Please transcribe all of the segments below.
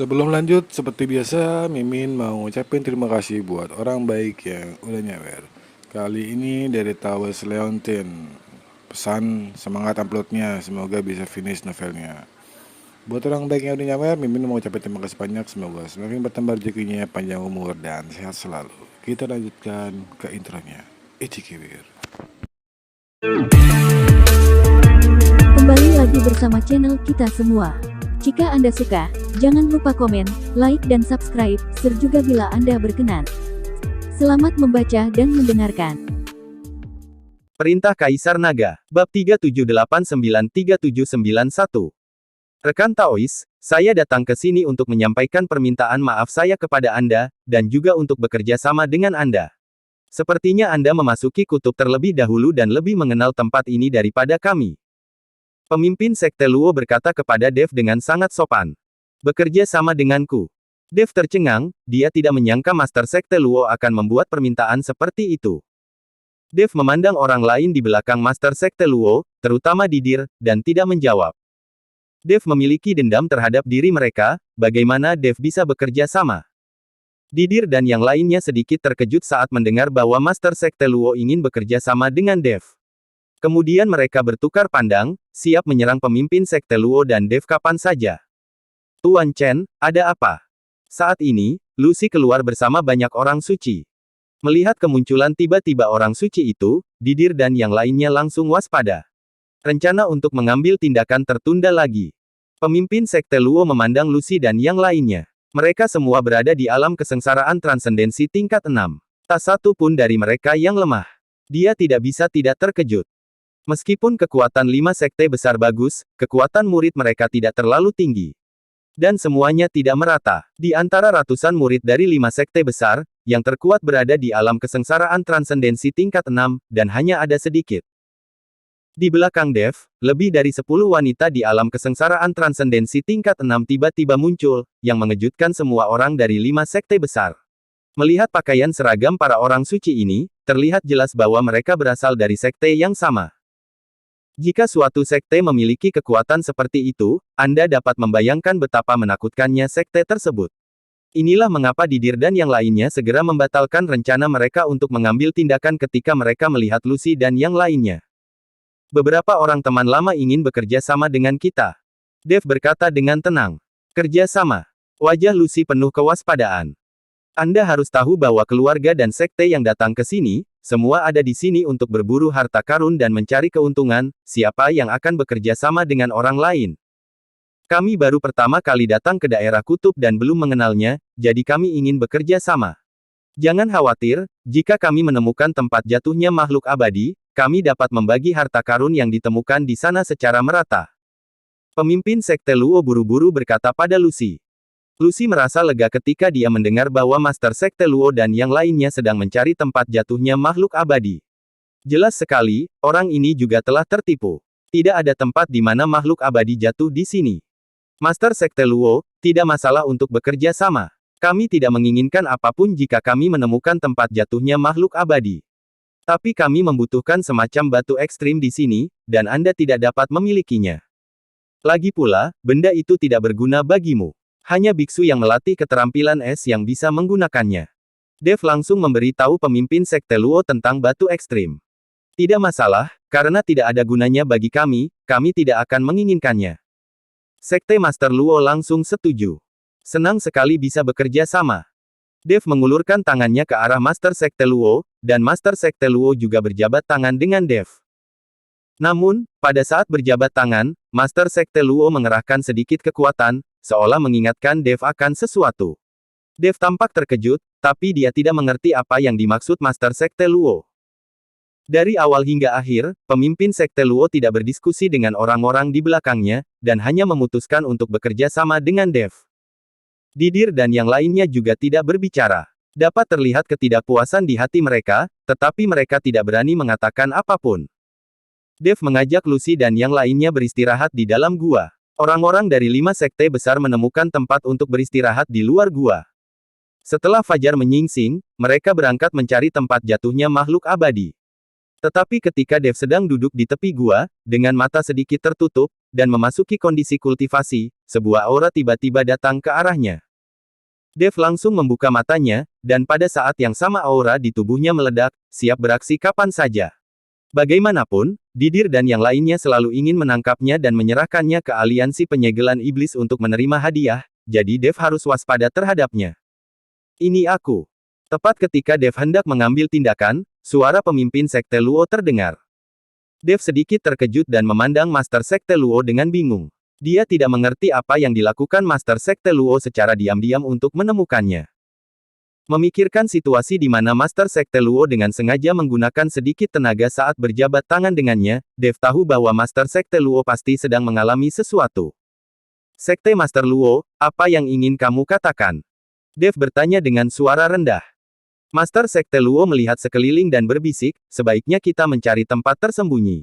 Sebelum lanjut, seperti biasa, Mimin mau ngucapin terima kasih buat orang baik yang udah nyawer. Kali ini dari Tawes Leontin. Pesan semangat uploadnya, semoga bisa finish novelnya. Buat orang baik yang udah nyawer, Mimin mau ngucapin terima kasih banyak. Semoga semakin bertambah rezekinya, panjang umur, dan sehat selalu. Kita lanjutkan ke intronya. Ichikiwir. Kembali lagi bersama channel kita semua. Jika Anda suka, jangan lupa komen, like dan subscribe, share juga bila Anda berkenan. Selamat membaca dan mendengarkan. Perintah Kaisar Naga, Bab 3789371. Rekan Taois, saya datang ke sini untuk menyampaikan permintaan maaf saya kepada Anda, dan juga untuk bekerja sama dengan Anda. Sepertinya Anda memasuki kutub terlebih dahulu dan lebih mengenal tempat ini daripada kami. Pemimpin Sekte Luo berkata kepada Dev dengan sangat sopan. Bekerja sama denganku. Dev tercengang, dia tidak menyangka Master Sekte Luo akan membuat permintaan seperti itu. Dev memandang orang lain di belakang Master Sekte Luo, terutama Didir, dan tidak menjawab. Dev memiliki dendam terhadap diri mereka, bagaimana Dev bisa bekerja sama. Didir dan yang lainnya sedikit terkejut saat mendengar bahwa Master Sekte Luo ingin bekerja sama dengan Dev. Kemudian mereka bertukar pandang, siap menyerang pemimpin Sekte Luo dan Dev kapan saja. Tuan Chen, ada apa? Saat ini, Lucy keluar bersama banyak orang suci. Melihat kemunculan tiba-tiba orang suci itu, Didir dan yang lainnya langsung waspada. Rencana untuk mengambil tindakan tertunda lagi. Pemimpin Sekte Luo memandang Lucy dan yang lainnya. Mereka semua berada di alam kesengsaraan transendensi tingkat 6. Tak satu pun dari mereka yang lemah. Dia tidak bisa tidak terkejut. Meskipun kekuatan 5 sekte besar bagus, kekuatan murid mereka tidak terlalu tinggi. Dan semuanya tidak merata. Di antara ratusan murid dari 5 sekte besar, yang terkuat berada di alam kesengsaraan transendensi tingkat 6, dan hanya ada sedikit. Di belakang Dev, lebih dari 10 wanita di alam kesengsaraan transendensi tingkat 6 tiba-tiba muncul, yang mengejutkan semua orang dari 5 sekte besar. Melihat pakaian seragam para orang suci ini, terlihat jelas bahwa mereka berasal dari sekte yang sama. Jika suatu sekte memiliki kekuatan seperti itu, Anda dapat membayangkan betapa menakutkannya sekte tersebut. Inilah mengapa Didir dan yang lainnya segera membatalkan rencana mereka untuk mengambil tindakan ketika mereka melihat Lucy dan yang lainnya. Beberapa orang teman lama ingin bekerja sama dengan kita. Dev berkata dengan tenang. Kerja sama. Wajah Lucy penuh kewaspadaan. Anda harus tahu bahwa keluarga dan sekte yang datang ke sini, semua ada di sini untuk berburu harta karun dan mencari keuntungan. Siapa yang akan bekerja sama dengan orang lain? Kami baru pertama kali datang ke daerah kutub dan belum mengenalnya, jadi kami ingin bekerja sama. Jangan khawatir, jika kami menemukan tempat jatuhnya makhluk abadi, kami dapat membagi harta karun yang ditemukan di sana secara merata. Pemimpin Sekte Luo buru-buru berkata pada Lucy. Lucy merasa lega ketika dia mendengar bahwa Master Sekte Luo dan yang lainnya sedang mencari tempat jatuhnya makhluk abadi. Jelas sekali, orang ini juga telah tertipu. Tidak ada tempat di mana makhluk abadi jatuh di sini. Master Sekte Luo, tidak masalah untuk bekerja sama. Kami tidak menginginkan apapun jika kami menemukan tempat jatuhnya makhluk abadi. Tapi kami membutuhkan semacam batu ekstrim di sini, dan Anda tidak dapat memilikinya. Lagi pula, benda itu tidak berguna bagimu. Hanya biksu yang melatih keterampilan es yang bisa menggunakannya. Dev langsung memberi tahu pemimpin Sekte Luo tentang batu ekstrim. Tidak masalah, karena tidak ada gunanya bagi kami tidak akan menginginkannya. Sekte Master Luo langsung setuju. Senang sekali bisa bekerja sama. Dev mengulurkan tangannya ke arah Master Sekte Luo, dan Master Sekte Luo juga berjabat tangan dengan Dev. Namun, pada saat berjabat tangan, Master Sekte Luo mengerahkan sedikit kekuatan, seolah mengingatkan Dev akan sesuatu. Dev tampak terkejut, tapi dia tidak mengerti apa yang dimaksud Master Sekte Luo. Dari awal hingga akhir, pemimpin Sekte Luo tidak berdiskusi dengan orang-orang di belakangnya, dan hanya memutuskan untuk bekerja sama dengan Dev. Didir dan yang lainnya juga tidak berbicara. Dapat terlihat ketidakpuasan di hati mereka, tetapi mereka tidak berani mengatakan apapun. Dev mengajak Lucy dan yang lainnya beristirahat di dalam gua. Orang-orang dari 5 sekte besar menemukan tempat untuk beristirahat di luar gua. Setelah fajar menyingsing, mereka berangkat mencari tempat jatuhnya makhluk abadi. Tetapi ketika Dev sedang duduk di tepi gua, dengan mata sedikit tertutup, dan memasuki kondisi kultivasi, sebuah aura tiba-tiba datang ke arahnya. Dev langsung membuka matanya, dan pada saat yang sama aura di tubuhnya meledak, siap beraksi kapan saja. Bagaimanapun, Didir dan yang lainnya selalu ingin menangkapnya dan menyerahkannya ke aliansi penyegelan iblis untuk menerima hadiah, jadi Dev harus waspada terhadapnya. Ini aku. Tepat ketika Dev hendak mengambil tindakan, suara pemimpin Sekte Luo terdengar. Dev sedikit terkejut dan memandang Master Sekte Luo dengan bingung. Dia tidak mengerti apa yang dilakukan Master Sekte Luo secara diam-diam untuk menemukannya. Memikirkan situasi di mana Master Sekte Luo dengan sengaja menggunakan sedikit tenaga saat berjabat tangan dengannya, Dev tahu bahwa Master Sekte Luo pasti sedang mengalami sesuatu. Sekte Master Luo, apa yang ingin kamu katakan? Dev bertanya dengan suara rendah. Master Sekte Luo melihat sekeliling dan berbisik, sebaiknya kita mencari tempat tersembunyi.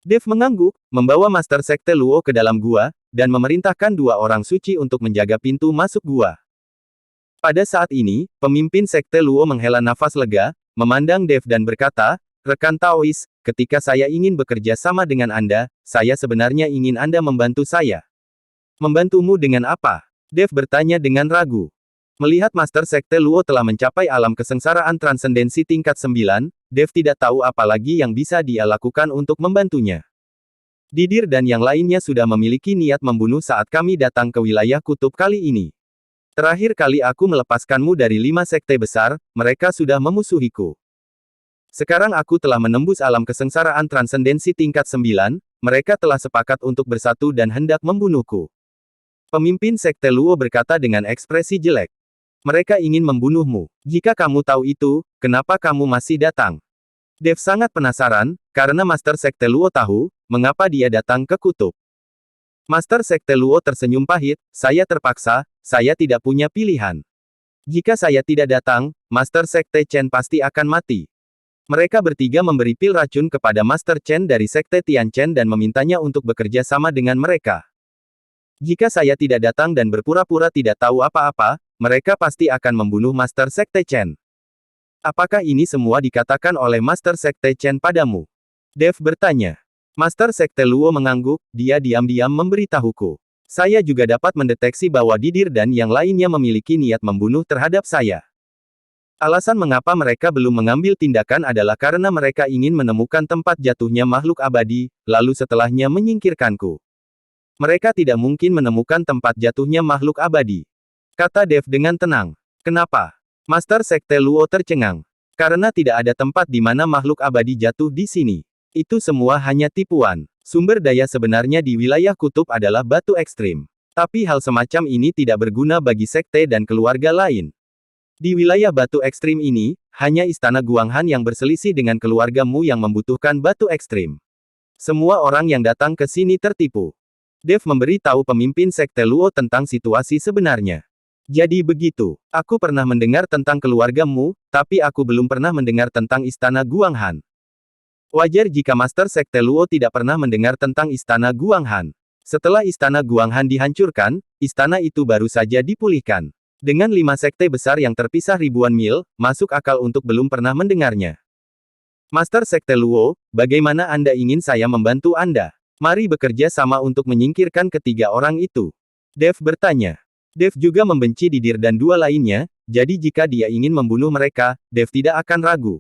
Dev mengangguk, membawa Master Sekte Luo ke dalam gua, dan memerintahkan 2 orang suci untuk menjaga pintu masuk gua. Pada saat ini, pemimpin Sekte Luo menghela nafas lega, memandang Dev dan berkata, "Rekan Taois, ketika saya ingin bekerja sama dengan Anda, saya sebenarnya ingin Anda membantu saya." "Membantumu dengan apa?" Dev bertanya dengan ragu. Melihat Master Sekte Luo telah mencapai alam kesengsaraan transendensi tingkat 9, Dev tidak tahu apa lagi yang bisa dia lakukan untuk membantunya. Didir dan yang lainnya sudah memiliki niat membunuh saat kami datang ke wilayah kutub kali ini. Terakhir kali aku melepaskanmu dari 5 sekte besar, mereka sudah memusuhiku. Sekarang aku telah menembus alam kesengsaraan transendensi tingkat 9, mereka telah sepakat untuk bersatu dan hendak membunuhku. Pemimpin Sekte Luo berkata dengan ekspresi jelek. Mereka ingin membunuhmu. Jika kamu tahu itu, kenapa kamu masih datang? Dev sangat penasaran, karena Master Sekte Luo tahu, mengapa dia datang ke kutub. Master Sekte Luo tersenyum pahit, saya terpaksa, saya tidak punya pilihan. Jika saya tidak datang, Master Sekte Chen pasti akan mati. Mereka bertiga memberi pil racun kepada Master Chen dari Sekte Tian Chen dan memintanya untuk bekerja sama dengan mereka. Jika saya tidak datang dan berpura-pura tidak tahu apa-apa, mereka pasti akan membunuh Master Sekte Chen. Apakah ini semua dikatakan oleh Master Sekte Chen padamu? Dev bertanya. Master Sekte Luo mengangguk, dia diam-diam memberitahuku. Saya juga dapat mendeteksi bahwa Didir dan yang lainnya memiliki niat membunuh terhadap saya. Alasan mengapa mereka belum mengambil tindakan adalah karena mereka ingin menemukan tempat jatuhnya makhluk abadi, lalu setelahnya menyingkirkanku. Mereka tidak mungkin menemukan tempat jatuhnya makhluk abadi. Kata Dev dengan tenang. Kenapa? Master Sekte Luo tercengang. Karena tidak ada tempat di mana makhluk abadi jatuh di sini. Itu semua hanya tipuan. Sumber daya sebenarnya di wilayah kutub adalah batu ekstrim. Tapi hal semacam ini tidak berguna bagi sekte dan keluarga lain. Di wilayah batu ekstrim ini, hanya istana Guanghan yang berselisih dengan keluargamu yang membutuhkan batu ekstrim. Semua orang yang datang ke sini tertipu. Dev memberi tahu pemimpin Sekte Luo tentang situasi sebenarnya. Jadi begitu, aku pernah mendengar tentang keluargamu, tapi aku belum pernah mendengar tentang istana Guanghan. Wajar jika Master Sekte Luo tidak pernah mendengar tentang istana Guanghan. Setelah istana Guanghan dihancurkan, istana itu baru saja dipulihkan. Dengan 5 sekte besar yang terpisah ribuan mil, masuk akal untuk belum pernah mendengarnya. Master Sekte Luo, bagaimana Anda ingin saya membantu Anda? Mari bekerja sama untuk menyingkirkan ketiga orang itu. Dev bertanya. Dev juga membenci Didir dan 2 lainnya, jadi jika dia ingin membunuh mereka, Dev tidak akan ragu.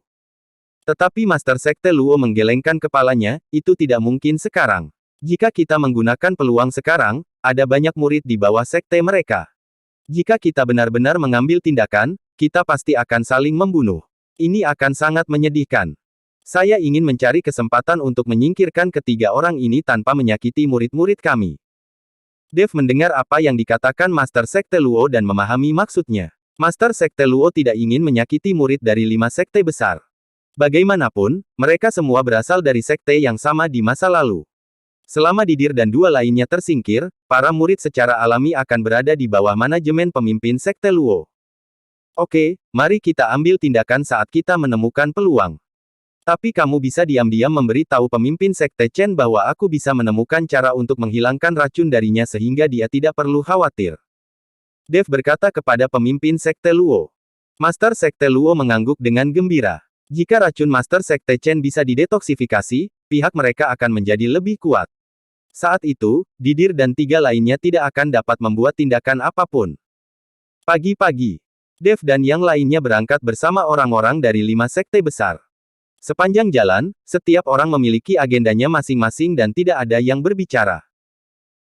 Tetapi Master Sekte Luo menggelengkan kepalanya, itu tidak mungkin sekarang. Jika kita menggunakan peluang sekarang, ada banyak murid di bawah sekte mereka. Jika kita benar-benar mengambil tindakan, kita pasti akan saling membunuh. Ini akan sangat menyedihkan. Saya ingin mencari kesempatan untuk menyingkirkan ketiga orang ini tanpa menyakiti murid-murid kami. Dev mendengar apa yang dikatakan Master Sekte Luo dan memahami maksudnya. Master Sekte Luo tidak ingin menyakiti murid dari 5 sekte besar. Bagaimanapun, mereka semua berasal dari sekte yang sama di masa lalu. Selama Didir dan 2 lainnya tersingkir, para murid secara alami akan berada di bawah manajemen pemimpin Sekte Luo. Oke, mari kita ambil tindakan saat kita menemukan peluang. Tapi kamu bisa diam-diam memberi tahu pemimpin Sekte Chen bahwa aku bisa menemukan cara untuk menghilangkan racun darinya sehingga dia tidak perlu khawatir. Dev berkata kepada pemimpin Sekte Luo. Master Sekte Luo mengangguk dengan gembira. Jika racun Master Sekte Chen bisa didetoksifikasi, pihak mereka akan menjadi lebih kuat. Saat itu, Didir dan 3 lainnya tidak akan dapat membuat tindakan apapun. Pagi-pagi, Dev dan yang lainnya berangkat bersama orang-orang dari 5 sekte besar. Sepanjang jalan, setiap orang memiliki agendanya masing-masing dan tidak ada yang berbicara.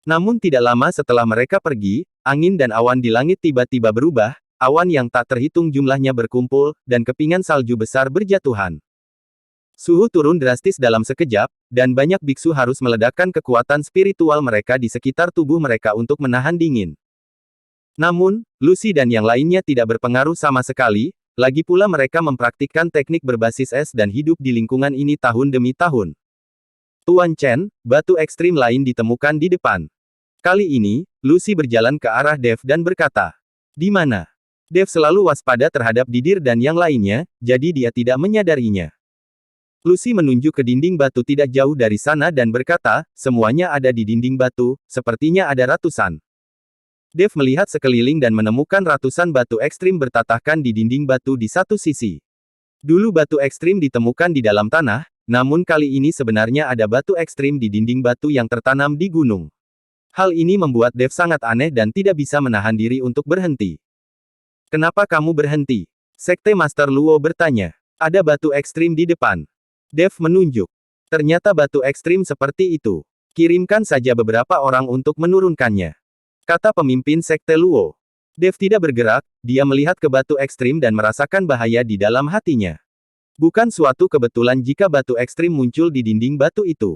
Namun tidak lama setelah mereka pergi, angin dan awan di langit tiba-tiba berubah, awan yang tak terhitung jumlahnya berkumpul, dan kepingan salju besar berjatuhan. Suhu turun drastis dalam sekejap, dan banyak biksu harus meledakkan kekuatan spiritual mereka di sekitar tubuh mereka untuk menahan dingin. Namun, Lucy dan yang lainnya tidak berpengaruh sama sekali, lagi pula mereka mempraktikkan teknik berbasis es dan hidup di lingkungan ini tahun demi tahun. Tuan Chen, batu ekstrim lain ditemukan di depan. Kali ini, Lucy berjalan ke arah Dev dan berkata, "Di mana?" Dev selalu waspada terhadap Didir dan yang lainnya, jadi dia tidak menyadarinya. Lucy menunjuk ke dinding batu tidak jauh dari sana dan berkata, "Semuanya ada di dinding batu, sepertinya ada ratusan." Dev melihat sekeliling dan menemukan ratusan batu ekstrim bertatahkan di dinding batu di satu sisi. Dulu batu ekstrim ditemukan di dalam tanah, namun kali ini sebenarnya ada batu ekstrim di dinding batu yang tertanam di gunung. Hal ini membuat Dev sangat aneh dan tidak bisa menahan diri untuk berhenti. "Kenapa kamu berhenti?" Sekte Master Luo bertanya. "Ada batu ekstrim di depan." Dev menunjuk. "Ternyata batu ekstrim seperti itu. Kirimkan saja beberapa orang untuk menurunkannya," kata pemimpin Sekte Luo. Dev tidak bergerak, dia melihat ke batu ekstrim dan merasakan bahaya di dalam hatinya. Bukan suatu kebetulan jika batu ekstrim muncul di dinding batu itu.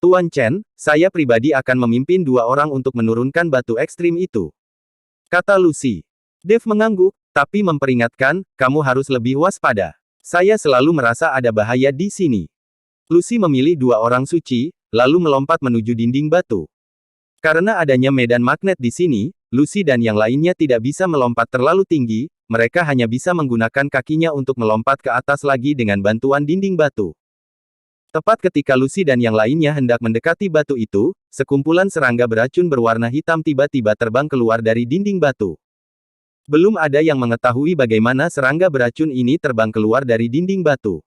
"Tuan Chen, saya pribadi akan memimpin 2 orang untuk menurunkan batu ekstrim itu," kata Lucy. Dev mengangguk, tapi memperingatkan, "Kamu harus lebih waspada. Saya selalu merasa ada bahaya di sini." Lucy memilih 2 orang suci, lalu melompat menuju dinding batu. Karena adanya medan magnet di sini, Lucy dan yang lainnya tidak bisa melompat terlalu tinggi, mereka hanya bisa menggunakan kakinya untuk melompat ke atas lagi dengan bantuan dinding batu. Tepat ketika Lucy dan yang lainnya hendak mendekati batu itu, sekumpulan serangga beracun berwarna hitam tiba-tiba terbang keluar dari dinding batu. Belum ada yang mengetahui bagaimana serangga beracun ini terbang keluar dari dinding batu.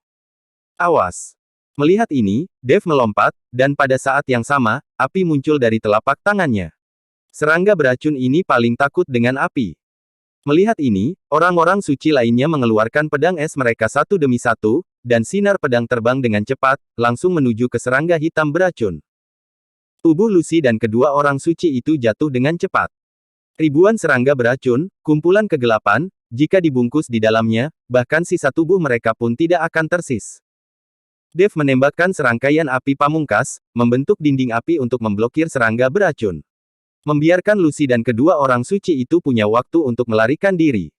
"Awas!" Melihat ini, Dev melompat, dan pada saat yang sama, api muncul dari telapak tangannya. Serangga beracun ini paling takut dengan api. Melihat ini, orang-orang suci lainnya mengeluarkan pedang es mereka satu demi satu, dan sinar pedang terbang dengan cepat, langsung menuju ke serangga hitam beracun. Tubuh Lucy dan kedua orang suci itu jatuh dengan cepat. Ribuan serangga beracun, kumpulan kegelapan, jika dibungkus di dalamnya, bahkan sisa tubuh mereka pun tidak akan tersis. Dev menembakkan serangkaian api pamungkas, membentuk dinding api untuk memblokir serangga beracun. Membiarkan Lucy dan kedua orang suci itu punya waktu untuk melarikan diri.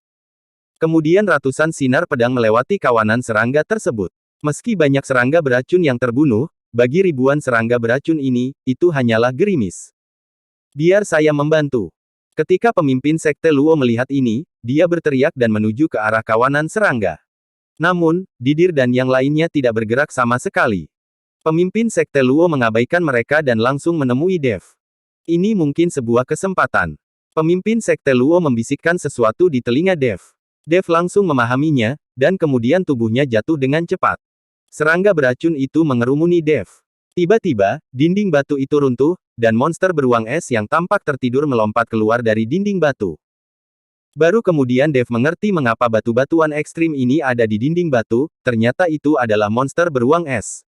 Kemudian ratusan sinar pedang melewati kawanan serangga tersebut. Meski banyak serangga beracun yang terbunuh, bagi ribuan serangga beracun ini, itu hanyalah gerimis. "Biar saya membantu." Ketika pemimpin Sekte Luo melihat ini, dia berteriak dan menuju ke arah kawanan serangga. Namun, Didir dan yang lainnya tidak bergerak sama sekali. Pemimpin Sekte Luo mengabaikan mereka dan langsung menemui Dev. Ini mungkin sebuah kesempatan. Pemimpin Sekte Luo membisikkan sesuatu di telinga Dev. Dev langsung memahaminya, dan kemudian tubuhnya jatuh dengan cepat. Serangga beracun itu mengerumuni Dev. Tiba-tiba, dinding batu itu runtuh, dan monster beruang es yang tampak tertidur melompat keluar dari dinding batu. Baru kemudian Dev mengerti mengapa batu-batuan ekstrim ini ada di dinding batu, ternyata itu adalah monster beruang es.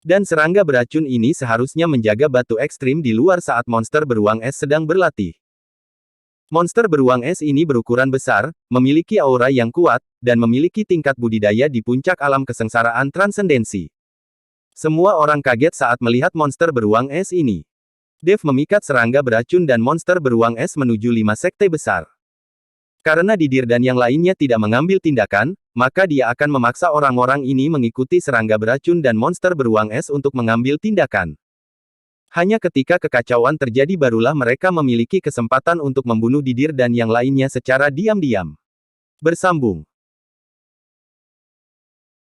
Dan serangga beracun ini seharusnya menjaga batu ekstrim di luar saat monster beruang es sedang berlatih. Monster beruang es ini berukuran besar, memiliki aura yang kuat, dan memiliki tingkat budidaya di puncak alam kesengsaraan transendensi. Semua orang kaget saat melihat monster beruang es ini. Dev memikat serangga beracun dan monster beruang es menuju 5 sekte besar. Karena Didir dan yang lainnya tidak mengambil tindakan, maka dia akan memaksa orang-orang ini mengikuti serangga beracun dan monster beruang es untuk mengambil tindakan. Hanya ketika kekacauan terjadi barulah mereka memiliki kesempatan untuk membunuh Didir dan yang lainnya secara diam-diam. Bersambung.